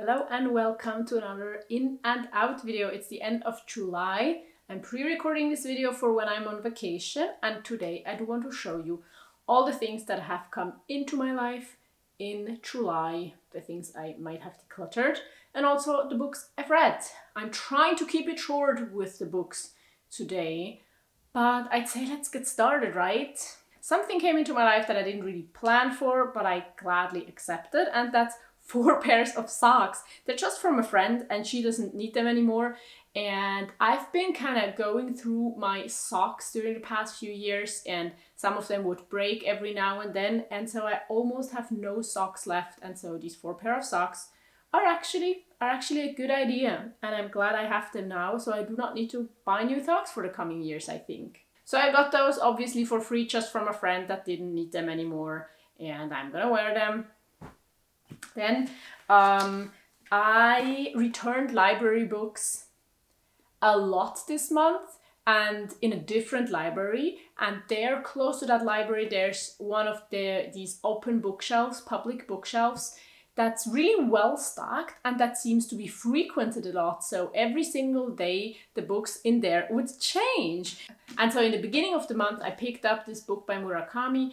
Hello and welcome to another in and out video. It's the end of July. I'm pre-recording this video for when I'm on vacation, and today I do want to show you all the things that have come into my life in July, the things I might have decluttered, and also the books I've read. I'm trying to keep it short with the books today, but I'd say let's get started, right? Something came into my life that I didn't really plan for, but I gladly accepted, and that's 4 pairs of socks. They're just from a friend and she doesn't need them anymore. And I've been kind of going through my socks during the past few years, and some of them would break every now and then. And so I almost have no socks left. And so these 4 pair of socks are actually a good idea. And I'm glad I have them now, so I do not need to buy new socks for the coming years, I think. So I got those obviously for free just from a friend that didn't need them anymore. And I'm gonna wear them. Then I returned library books a lot this month, and in a different library, and there close to that library there's one of these open bookshelves, public bookshelves, that's really well stocked and that seems to be frequented a lot. So every single day the books in there would change. And so in the beginning of the month I picked up this book by Murakami.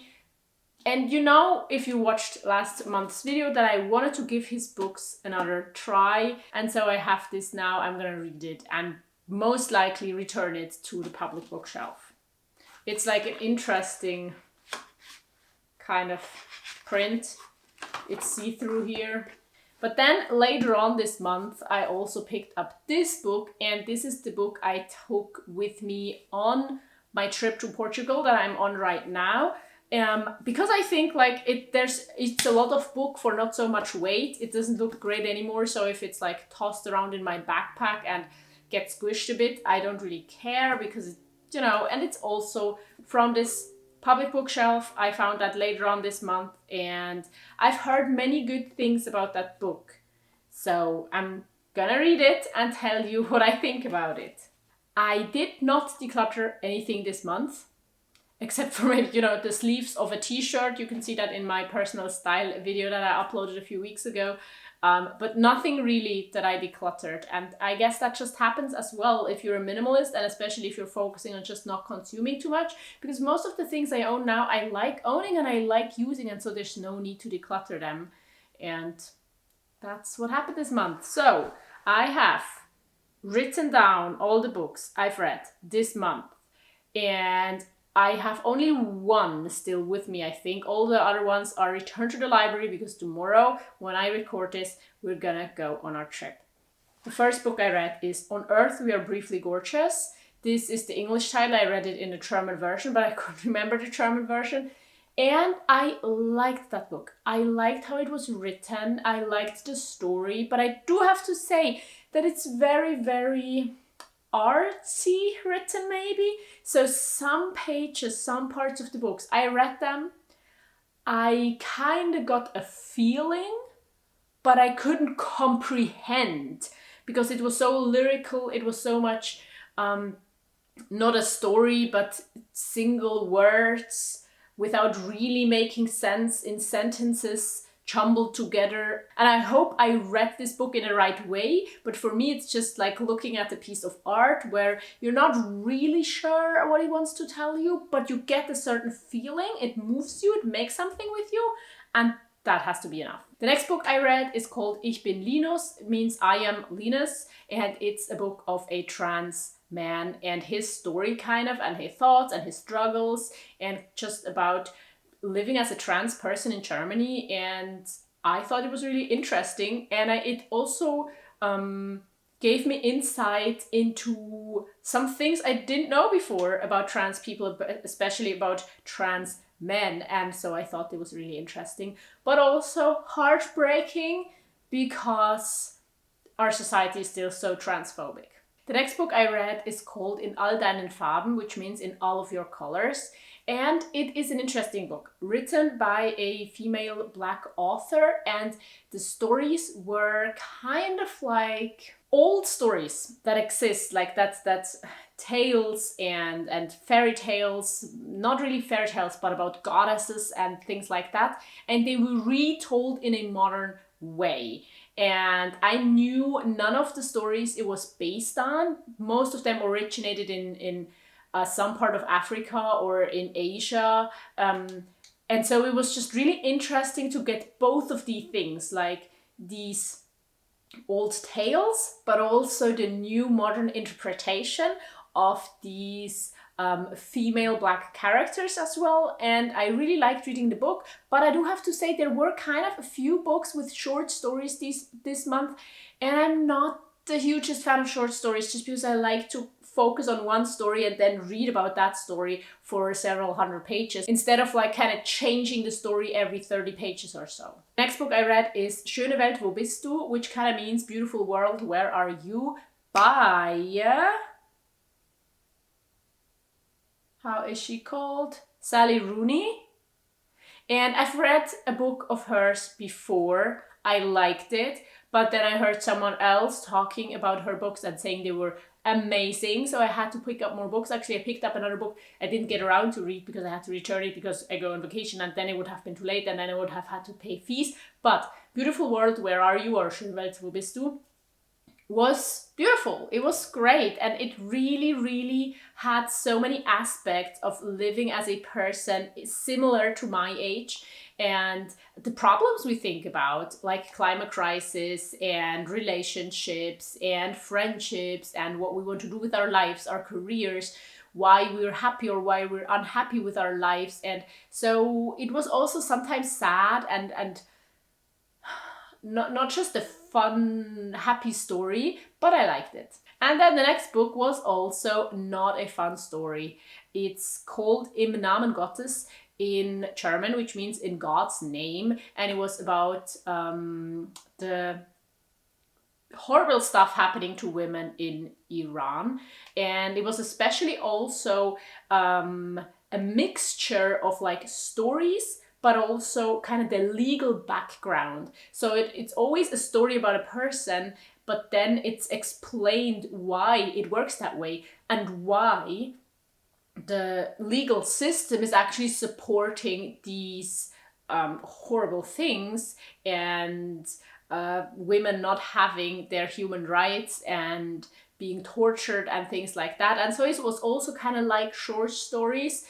And you know, if you watched last month's video, that I wanted to give his books another try. And so I have this now. I'm gonna read it and most likely return it to the public bookshelf. It's like an interesting kind of print. It's see-through here. But then later on this month, I also picked up this book. And this is the book I took with me on my trip to Portugal that I'm on right now. Because I think like it's a lot of book for not so much weight. It doesn't look great anymore. So if it's like tossed around in my backpack and gets squished a bit, I don't really care because, you know, and it's also from this public bookshelf. I found that later on this month and I've heard many good things about that book. So I'm gonna read it and tell you what I think about it. I did not declutter anything this month. Except for maybe, you know, the sleeves of a t-shirt. You can see that in my personal style video that I uploaded a few weeks ago. But nothing really that I decluttered. And I guess that just happens as well if you're a minimalist, and especially if you're focusing on just not consuming too much. Because most of the things I own now, I like owning and I like using, and so there's no need to declutter them. And that's what happened this month. So I have written down all the books I've read this month. And I have only one still with me, I think. All the other ones are returned to the library because tomorrow, when I record this, we're gonna go on our trip. The first book I read is On Earth We Are Briefly Gorgeous. This is the English title. I read it in the German version, but I couldn't remember the German version. And I liked that book. I liked how it was written. I liked the story, but I do have to say that it's very, very artsy written maybe. So some pages, some parts of the books, I read them, I kind of got a feeling, but I couldn't comprehend because it was so lyrical. It was so much not a story, but single words without really making sense in sentences jumbled together. And I hope I read this book in the right way, but for me it's just like looking at a piece of art where you're not really sure what it wants to tell you, but you get a certain feeling, it moves you, it makes something with you, and that has to be enough. The next book I read is called Ich bin Linus. It means I am Linus, and it's a book of a trans man and his story kind of, and his thoughts and his struggles, and just about living as a trans person in Germany. And I thought it was really interesting, and it also gave me insight into some things I didn't know before about trans people, especially about trans men, and so I thought it was really interesting, but also heartbreaking because our society is still so transphobic. The next book I read is called In all deinen Farben, which means in all of your colors. And it is an interesting book written by a female Black author, and the stories were kind of like old stories that exist, like that's tales and fairy tales, not really fairy tales, but about goddesses and things like that. And they were retold in a modern way. and I knew none of the stories it was based on. Most of them originated in some part of Africa or in Asia. And so it was just really interesting to get both of these things, like these old tales, but also the new modern interpretation of these female Black characters as well. And I really liked reading the book, but I do have to say there were kind of a few books with short stories this month, and I'm not the hugest fan of short stories, just because I like to focus on one story and then read about that story for several hundred pages, instead of like kind of changing the story every 30 pages or so. Next book I read is Schöne Welt, wo bist du? Which kind of means Beautiful World, Where Are You? By... how is she called? Sally Rooney. And I've read a book of hers before. I liked it, but then I heard someone else talking about her books and saying they were amazing, so I had to pick up more books. Actually, I picked up another book I didn't get around to read because I had to return it because I go on vacation, and then it would have been too late, and then I would have had to pay fees. But Beautiful World, Where Are You? Or Schöne Welt, wo bist du? Was beautiful. It was great, and it really had so many aspects of living as a person similar to my age, and the problems we think about, like climate crisis and relationships and friendships and what we want to do with our lives, our careers, why we're happy or why we're unhappy with our lives. And so it was also sometimes sad and not just a fun, happy story, but I liked it. And then the next book was also not a fun story. It's called Im Namen Gottes in German, which means in God's name. And it was about the horrible stuff happening to women in Iran. And it was especially also a mixture of like stories, but also kind of the legal background. So it's always a story about a person, but then it's explained why it works that way and why the legal system is actually supporting these horrible things, and women not having their human rights and being tortured and things like that. And so it was also kind of like short stories.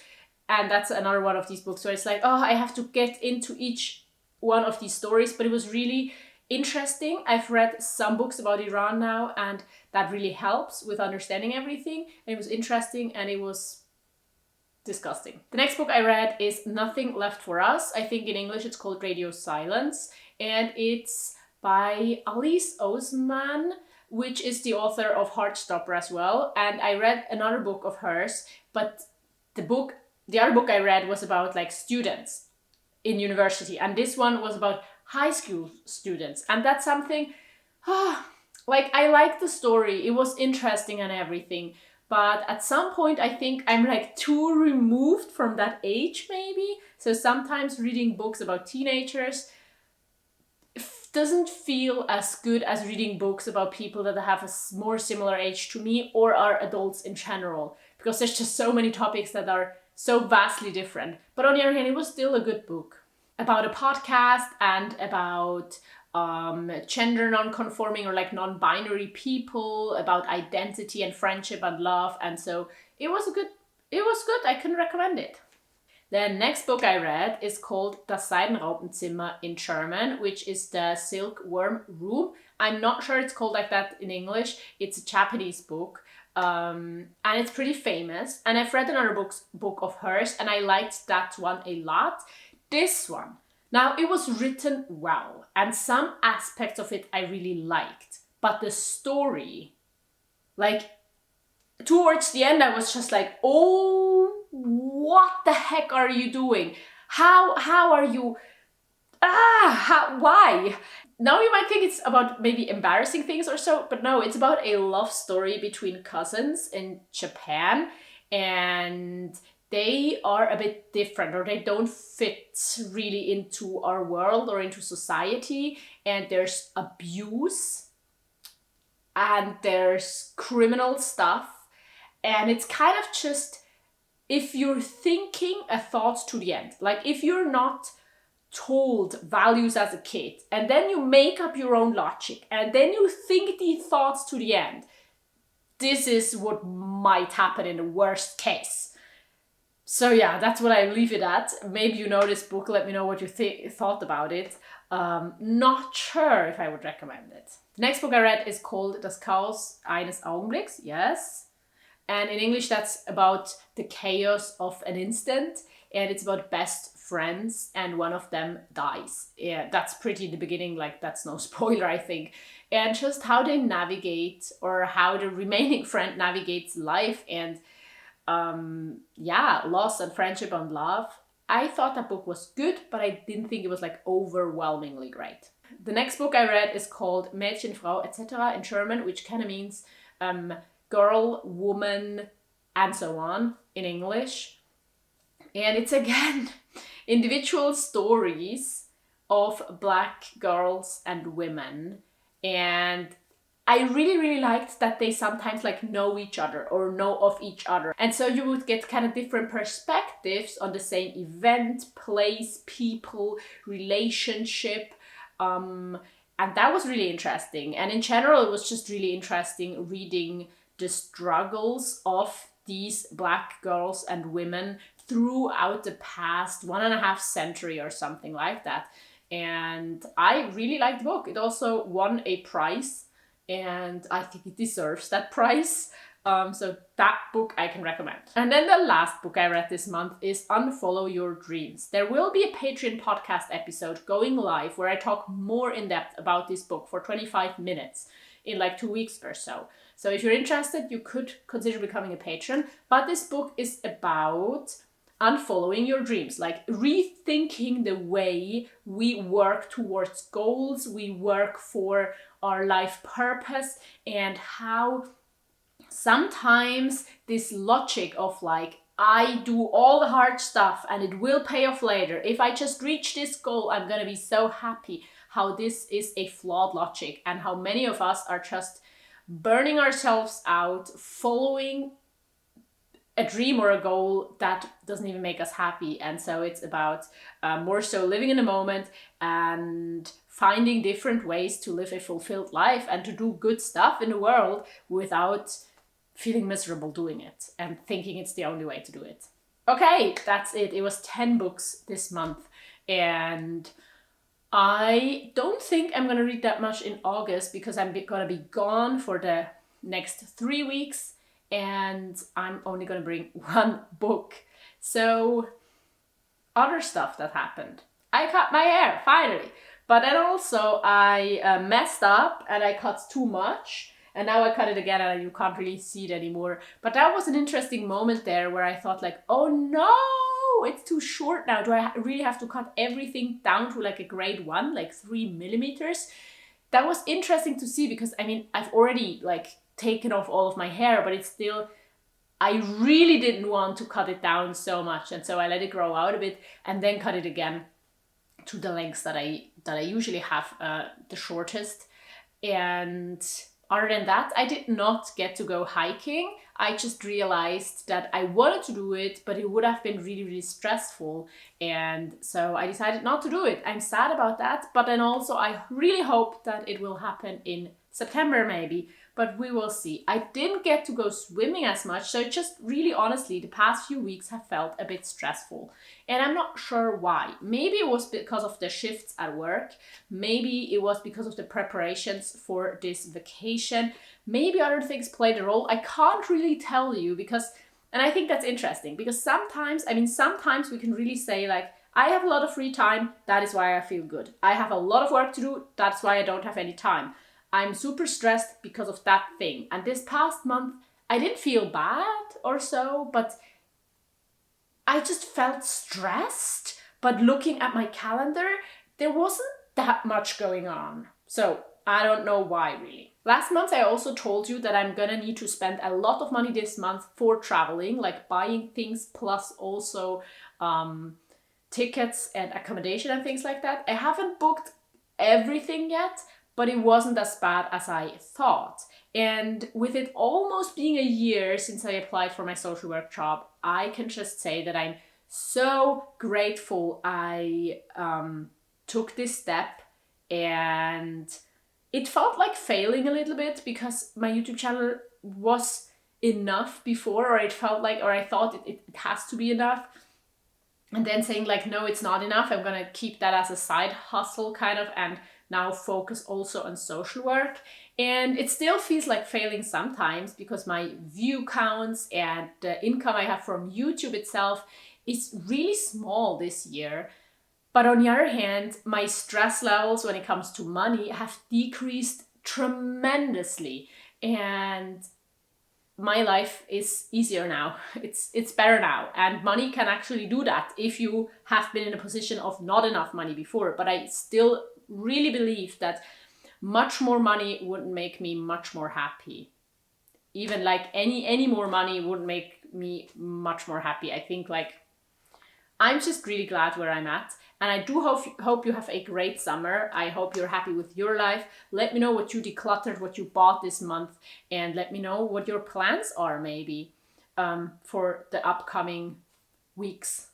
And that's another one of these books where it's like, oh, I have to get into each one of these stories. But it was really interesting. I've read some books about Iran now, and that really helps with understanding everything. And it was interesting, and it was disgusting. The next book I read is Nothing Left for Us. I think in English it's called Radio Silence. And it's by Alice Oseman, which is the author of Heartstopper as well. And I read another book of hers, but the other book I read was about like students in university, and this one was about high school students. And that's something, like, I like the story, it was interesting and everything, but at some point I think I'm like too removed from that age maybe. So sometimes reading books about teenagers doesn't feel as good as reading books about people that have a more similar age to me or are adults in general, because there's just so many topics that are so vastly different. But on the other hand, it was still a good book about a podcast and about gender non-conforming or like non-binary people, about identity and friendship and love. And so it was good. I can recommend it. The next book I read is called Das Seidenraupenzimmer in German, which is the silkworm room. I'm not sure it's called like that in English. It's a Japanese book. And it's pretty famous, and I've read another book of hers, and I liked that one a lot. This one, now it was written well, and some aspects of it I really liked, but the story, like towards the end I was just like, oh, what the heck are you doing? How are you, why? Now you might think it's about maybe embarrassing things or so, but no, it's about a love story between cousins in Japan, and they are a bit different, or they don't fit really into our world or into society, and there's abuse and there's criminal stuff, and it's kind of just, if you're thinking a thought to the end, like if you're not told values as a kid, and then you make up your own logic, and then you think these thoughts to the end. This is what might happen in the worst case. So yeah, that's what I leave it at. Maybe you know this book, let me know what you thought about it. Not sure if I would recommend it. The next book I read is called Das Chaos eines Augenblicks, yes. And in English that's about the chaos of an instant, and it's about best friends and one of them dies. Yeah, that's pretty in the beginning, like that's no spoiler I think. And just how they navigate, or how the remaining friend navigates life, and loss and friendship and love. I thought that book was good, but I didn't think it was like overwhelmingly great. The next book I read is called Mädchen, Frau, etc. in German, which kind of means girl, woman, and so on in English. And it's again individual stories of Black girls and women. And I really, really liked that they sometimes like know each other or know of each other. And so you would get kind of different perspectives on the same event, place, people, relationship. And that was really interesting. And in general, it was just really interesting reading the struggles of these Black girls and women throughout the past 1.5 century or something like that. And I really liked the book. It also won a prize, and I think it deserves that prize. So that book I can recommend. And then the last book I read this month is Unfollow Your Dreams. There will be a Patreon podcast episode going live where I talk more in depth about this book for 25 minutes in like 2 weeks or so. So if you're interested, you could consider becoming a patron. But this book is about unfollowing your dreams, like rethinking the way we work towards goals, we work for our life purpose, and how sometimes this logic of like, I do all the hard stuff and it will pay off later. If I just reach this goal, I'm gonna be so happy. How this is a flawed logic, and how many of us are just burning ourselves out following a dream or a goal that doesn't even make us happy. And so it's about more so living in the moment and finding different ways to live a fulfilled life and to do good stuff in the world without feeling miserable doing it and thinking it's the only way to do it. Okay, that's it. It was 10 books this month, and I don't think I'm gonna read that much in August because I'm gonna be gone for the next 3 weeks, and I'm only gonna bring one book. So, other stuff that happened. I cut my hair, finally. But then also I messed up and I cut too much. And now I cut it again and you can't really see it anymore. But that was an interesting moment there where I thought like, oh no, it's too short now. Do I really have to cut everything down to like a grade 1, like 3 millimeters? That was interesting to see because, I mean, I've already like taken off all of my hair, but it's still, I really didn't want to cut it down so much. And so I let it grow out a bit and then cut it again to the lengths that I usually have, the shortest. And other than that, I did not get to go hiking. I just realized that I wanted to do it, but it would have been really, really stressful. And so I decided not to do it. I'm sad about that. But then also I really hope that it will happen in September maybe, but we will see. I didn't get to go swimming as much, so just really honestly, the past few weeks have felt a bit stressful. And I'm not sure why. Maybe it was because of the shifts at work. Maybe it was because of the preparations for this vacation. Maybe other things played a role. I can't really tell you because, and I think that's interesting because sometimes we can really say like, I have a lot of free time, that is why I feel good. I have a lot of work to do, that's why I don't have any time. I'm super stressed because of that thing. And this past month, I didn't feel bad or so, but I just felt stressed. But looking at my calendar, there wasn't that much going on. So I don't know why really. Last month, I also told you that I'm gonna need to spend a lot of money this month for traveling, like buying things plus also tickets and accommodation and things like that. I haven't booked everything yet, but it wasn't as bad as I thought. And with it almost being a year since I applied for my social work job, I can just say that I'm so grateful I took this step, and it felt like failing a little bit because my YouTube channel was enough before, or it felt like, or I thought it has to be enough. And then saying like, no, it's not enough. I'm going to keep that as a side hustle kind of, and now focus also on social work. And it still feels like failing sometimes because my view counts and the income I have from YouTube itself is really small this year. But on the other hand, my stress levels when it comes to money have decreased tremendously. And my life is easier now. It's better now. And money can actually do that if you have been in a position of not enough money before. But I still really believe that much more money would make me much more happy. Even like any more money would make me much more happy. I think like I'm just really glad where I'm at. And I do hope you have a great summer. I hope you're happy with your life. Let me know what you decluttered, what you bought this month, and let me know what your plans are maybe for the upcoming weeks.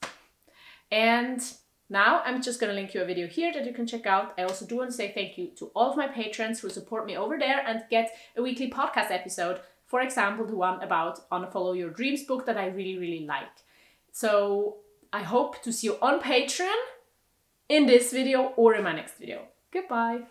And now I'm just going to link you a video here that you can check out. I also do want to say thank you to all of my patrons who support me over there and get a weekly podcast episode. For example, the one about Unfollow Your Dreams book that I really, really like. So I hope to see you on Patreon in this video or in my next video. Goodbye.